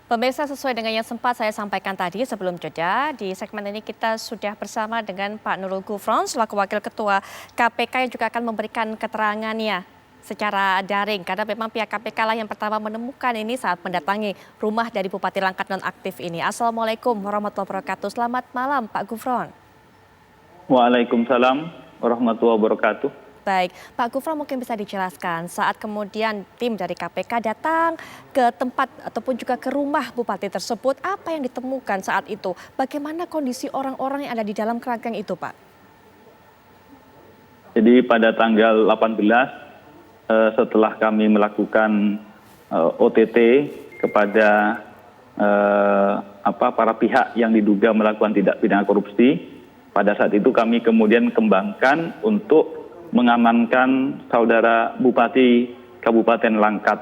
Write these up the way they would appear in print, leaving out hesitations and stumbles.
Pemirsa, sesuai dengan yang sempat saya sampaikan tadi sebelum jeda, di segmen ini kita sudah bersama dengan Pak Nurul Gufron selaku Wakil Ketua KPK yang juga akan memberikan keterangannya secara daring. Karena memang pihak KPK lah yang pertama menemukan ini saat mendatangi rumah dari Bupati Langkat nonaktif ini. Assalamualaikum warahmatullahi wabarakatuh. Selamat malam Pak Gufron. Waalaikumsalam warahmatullahi wabarakatuh. Baik, Pak Gufron mungkin bisa dijelaskan saat kemudian tim dari KPK datang ke tempat ataupun juga ke rumah Bupati tersebut, apa yang ditemukan saat itu? Bagaimana kondisi orang-orang yang ada di dalam kerangkeng itu, Pak? Jadi pada tanggal 18 setelah kami melakukan OTT kepada para pihak yang diduga melakukan tindak pidana korupsi, pada saat itu kami kemudian kembangkan untuk mengamankan saudara Bupati Kabupaten Langkat,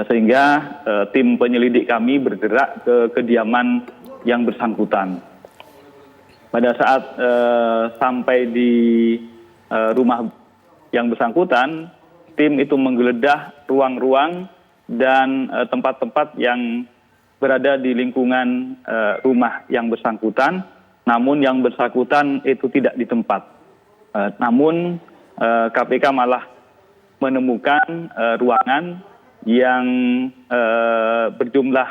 sehingga tim penyelidik kami bergerak ke kediaman yang bersangkutan. Pada saat sampai di rumah yang bersangkutan, tim itu menggeledah ruang-ruang dan tempat-tempat yang berada di lingkungan rumah yang bersangkutan, namun yang bersangkutan itu tidak di tempat. Namun KPK malah menemukan ruangan yang berjumlah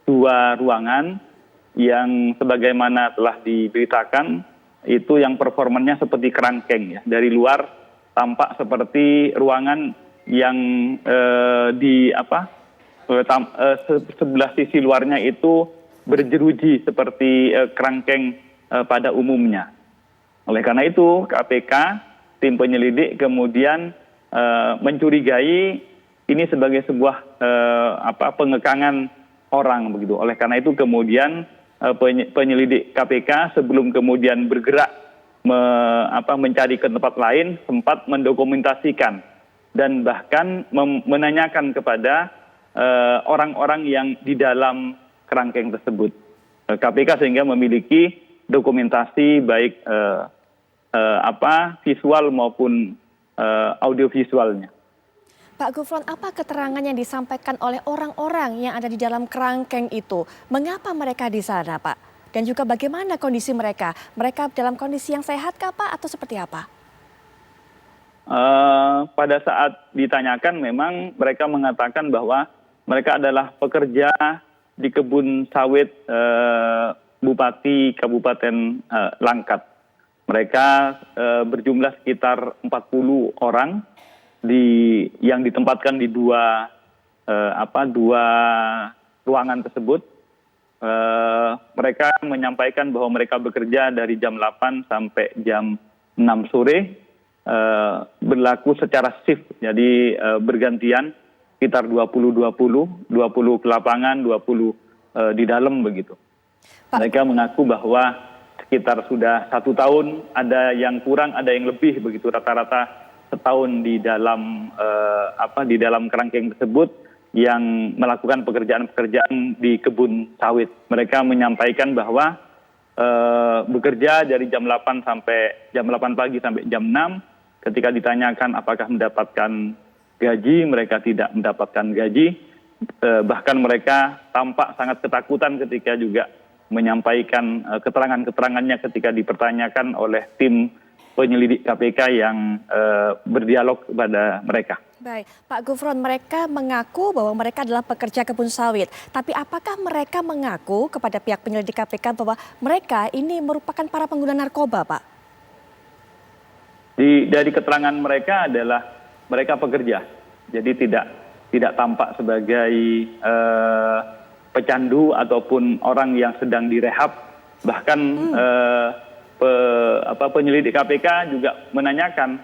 2 ruangan yang sebagaimana telah diberitakan itu yang performanya seperti kerangkeng ya. Dari luar tampak seperti ruangan yang sebelah sisi luarnya itu berjeruji seperti kerangkeng pada umumnya. Oleh karena itu KPK tim penyelidik kemudian mencurigai ini sebagai sebuah pengekangan orang begitu. Oleh karena itu kemudian penyelidik KPK sebelum kemudian bergerak mencari ke tempat lain sempat mendokumentasikan dan bahkan menanyakan kepada orang-orang yang di dalam kerangkeng tersebut. KPK sehingga memiliki dokumentasi baik visual maupun audiovisualnya. Pak Gufron, apa keterangan yang disampaikan oleh orang-orang yang ada di dalam kerangkeng itu? Mengapa mereka di sana, Pak? Dan juga bagaimana kondisi mereka? Mereka dalam kondisi yang sehat kah, Pak, atau seperti apa? Pada saat ditanyakan memang mereka mengatakan bahwa mereka adalah pekerja di kebun sawit Bupati Kabupaten Langkat. Mereka berjumlah sekitar 40 orang yang ditempatkan di dua ruangan tersebut. Mereka menyampaikan bahwa mereka bekerja dari jam 8 sampai jam 6 sore, berlaku secara shift, jadi bergantian sekitar 20 ke lapangan, 20 di dalam begitu. Mereka mengaku bahwa sekitar sudah 1 tahun, ada yang kurang, ada yang lebih begitu, rata-rata setahun di dalam kerangkeng tersebut yang melakukan pekerjaan-pekerjaan di kebun sawit. Mereka menyampaikan bahwa bekerja dari jam 8 pagi sampai jam 6. Ketika ditanyakan apakah mendapatkan gaji, mereka tidak mendapatkan gaji. Bahkan mereka tampak sangat ketakutan ketika juga menyampaikan keterangan-keterangannya ketika dipertanyakan oleh tim penyelidik KPK yang berdialog kepada mereka. Baik, Pak Gufron, mereka mengaku bahwa mereka adalah pekerja kebun sawit. Tapi apakah mereka mengaku kepada pihak penyelidik KPK bahwa mereka ini merupakan para pengguna narkoba, Pak? Dari keterangan mereka adalah mereka pekerja, jadi tidak tampak sebagai pecandu ataupun orang yang sedang direhab. Bahkan penyelidik KPK juga menanyakan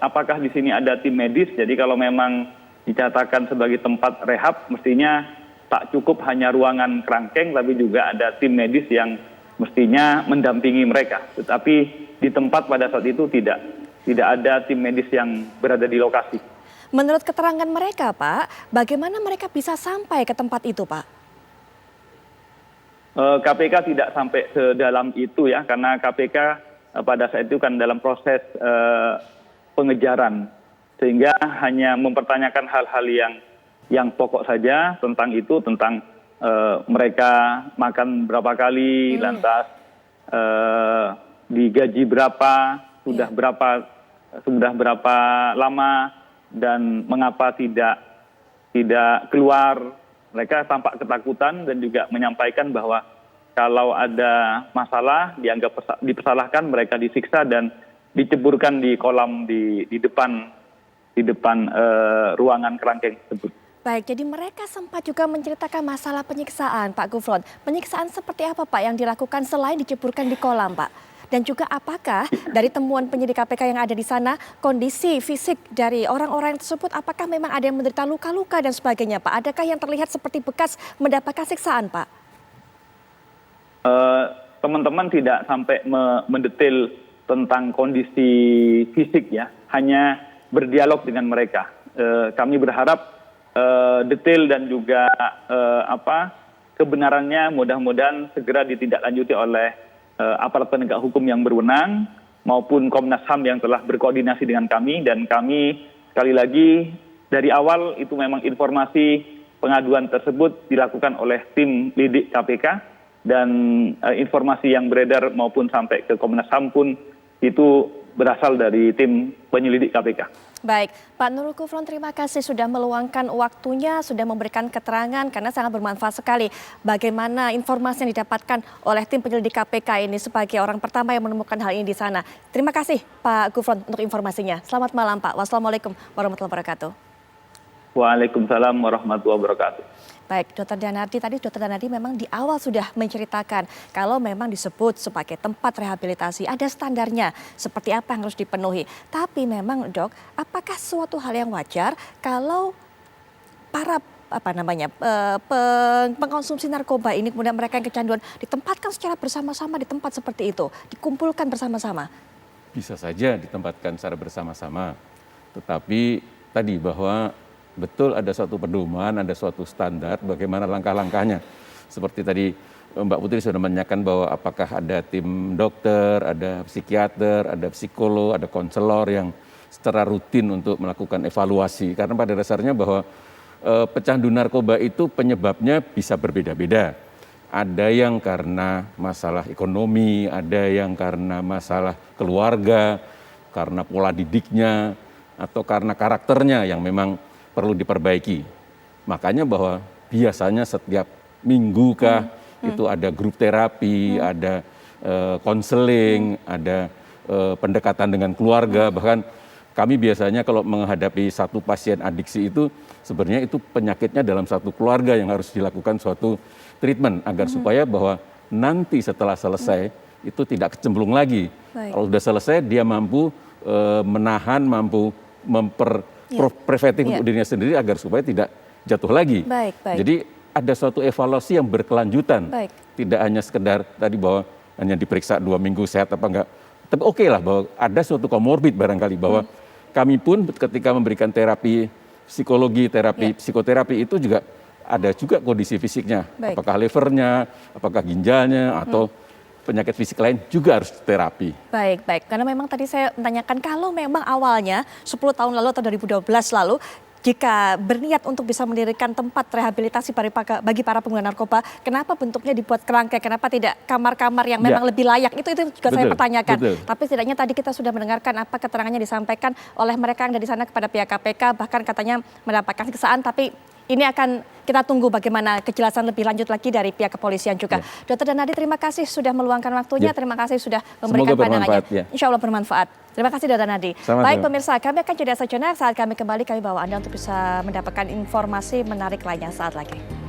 apakah di sini ada tim medis. Jadi kalau memang dicatatkan sebagai tempat rehab, mestinya tak cukup hanya ruangan kerangkeng, tapi juga ada tim medis yang mestinya mendampingi mereka. Tetapi di tempat pada saat itu tidak ada tim medis yang berada di lokasi. Menurut keterangan mereka, Pak, bagaimana mereka bisa sampai ke tempat itu, Pak? KPK tidak sampai sedalam itu ya, karena KPK pada saat itu kan dalam proses pengejaran, sehingga hanya mempertanyakan hal-hal yang yang pokok saja tentang itu, tentang mereka makan berapa kali, lantas digaji berapa, sudah berapa lama, dan mengapa tidak keluar. Mereka tampak ketakutan dan juga menyampaikan bahwa kalau ada masalah dipersalahkan, mereka disiksa dan diceburkan di kolam di depan ruangan kerangkeng tersebut. Baik, jadi mereka sempat juga menceritakan masalah penyiksaan, Pak Gufron. Penyiksaan seperti apa, Pak, yang dilakukan selain diceburkan di kolam, Pak? Dan juga apakah dari temuan penyidik KPK yang ada di sana, kondisi fisik dari orang-orang tersebut, apakah memang ada yang menderita luka-luka dan sebagainya, Pak? Adakah yang terlihat seperti bekas mendapatkan siksaan, Pak? Teman-teman tidak sampai mendetail tentang kondisi fisik ya, hanya berdialog dengan mereka. Kami berharap detail dan juga kebenarannya mudah-mudahan segera ditindaklanjuti oleh aparat penegak hukum yang berwenang maupun Komnas HAM yang telah berkoordinasi dengan kami. Dan kami sekali lagi dari awal itu memang informasi pengaduan tersebut dilakukan oleh tim lidik KPK, dan informasi yang beredar maupun sampai ke Komnas HAM pun itu berasal dari tim penyelidik KPK. Baik, Pak Nurul Gufron, terima kasih sudah meluangkan waktunya, sudah memberikan keterangan karena sangat bermanfaat sekali bagaimana informasi yang didapatkan oleh tim penyelidik KPK ini sebagai orang pertama yang menemukan hal ini di sana. Terima kasih Pak Gufron untuk informasinya. Selamat malam Pak. Wassalamualaikum warahmatullahi wabarakatuh. Waalaikumsalam warahmatullahi wabarakatuh. Baik, Dr. Danardi, tadi Dr. Danardi memang di awal sudah menceritakan kalau memang disebut sebagai tempat rehabilitasi, ada standarnya seperti apa yang harus dipenuhi. Tapi memang Dok, apakah suatu hal yang wajar kalau para pengkonsumsi narkoba ini, kemudian mereka yang kecanduan ditempatkan secara bersama-sama di tempat seperti itu, dikumpulkan bersama-sama? Bisa saja ditempatkan secara bersama-sama, tetapi tadi bahwa betul ada suatu pedoman, ada suatu standar bagaimana langkah-langkahnya. Seperti tadi Mbak Putri sudah menanyakan bahwa apakah ada tim dokter, ada psikiater, ada psikolog, ada konselor yang secara rutin untuk melakukan evaluasi. Karena pada dasarnya bahwa pecandu narkoba itu penyebabnya bisa berbeda-beda. Ada yang karena masalah ekonomi, ada yang karena masalah keluarga, karena pola didiknya, atau karena karakternya yang memang perlu diperbaiki. Makanya bahwa biasanya setiap minggu itu ada grup terapi, ada konseling, ada pendekatan dengan keluarga. Bahkan kami biasanya kalau menghadapi satu pasien adiksi itu sebenarnya itu penyakitnya dalam satu keluarga yang harus dilakukan suatu treatment agar supaya bahwa nanti setelah selesai itu tidak kecemplung lagi. Baik. Kalau sudah selesai dia mampu menahan, mampu preventif untuk dirinya sendiri agar supaya tidak jatuh lagi. Baik. Jadi ada suatu evaluasi yang berkelanjutan. Baik. Tidak hanya sekedar tadi bahwa hanya diperiksa 2 minggu sehat apa enggak. Tapi oke lah bahwa ada suatu komorbid barangkali bahwa kami pun ketika memberikan terapi psikologi, terapi psikoterapi itu juga ada juga kondisi fisiknya. Baik. Apakah livernya, apakah ginjalnya atau penyakit fisik lain juga harus terapi. Baik. Karena memang tadi saya menanyakan kalau memang awalnya 10 tahun lalu atau 2012 lalu, jika berniat untuk bisa mendirikan tempat rehabilitasi bagi para pengguna narkoba, kenapa bentuknya dibuat kerangkeng? Kenapa tidak kamar-kamar yang memang lebih layak? Itu juga saya pertanyakan. Tapi setidaknya tadi kita sudah mendengarkan apa keterangannya disampaikan oleh mereka yang ada di sana kepada pihak KPK, bahkan katanya mendapatkan siksaan, tapi ini akan kita tunggu bagaimana kejelasan lebih lanjut lagi dari pihak kepolisian juga. Dr. Danardi, terima kasih sudah meluangkan waktunya, terima kasih sudah memberikan pandangannya. Insya Allah bermanfaat. Terima kasih Dr. Danardi. Baik pemirsa, kami akan jeda sejenak, saat kami kembali kami bawa Anda untuk bisa mendapatkan informasi menarik lainnya saat lagi.